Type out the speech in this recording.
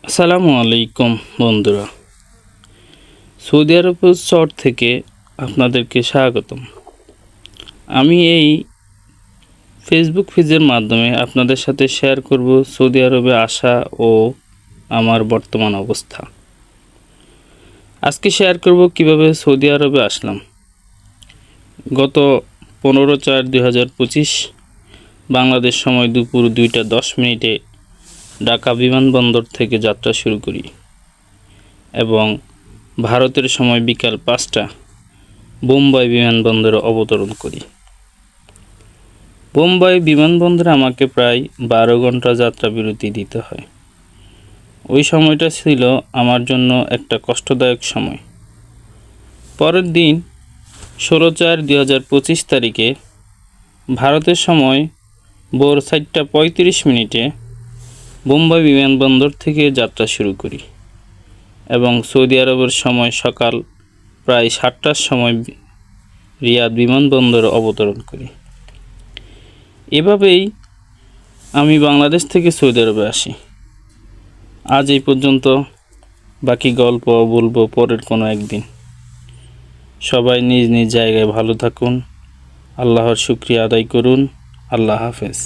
আসসালামু আলাইকুম বন্ধুরা, সৌদি আরবের শহর থেকে আপনাদেরকে স্বাগতম। আমি এই ফেসবুক পেজের মাধ্যমে আপনাদের সাথে শেয়ার করব সৌদি আরবে আসা ও আমার বর্তমান অবস্থা। আজকে শেয়ার করব কিভাবে সৌদি আরবে আসলাম। গত 15/4/2025 বাংলাদেশ সময় দুপুর 2টা 10 মিনিটে ঢাকা বিমানবন্দর থেকে যাত্রা শুরু করি এবং ভারতের সময় বিকাল 5টা বোম্বাই বিমানবন্দরে অবতরণ করি। বোম্বাই বিমানবন্দরে আমাকে প্রায় 12 ঘন্টা যাত্রা বিরতি দিতে হয়। ওই সময়টা ছিল আমার জন্য একটা কষ্টদায়ক সময়। পরের দিন 16/4/2025 তারিখে ভারতের সময় ভোর 4টা 35 মিনিটে বোম্বাই বিমানবন্দর থেকে যাত্রা শুরু করি এবং সৌদি আরবের সময় সকাল প্রায় 7টার সময় রিয়াদ বিমানবন্দরে অবতরণ করি। এভাবেই আমি বাংলাদেশ থেকে সৌদি আরবে আসি। আজ এই পর্যন্ত, বাকি গল্প বলবো পরের কোনো একদিন। সবাই নিজ নিজ জায়গায় ভালো থাকুন, আল্লাহর শুকরিয়া আদায় করুন। আল্লাহ হাফেজ।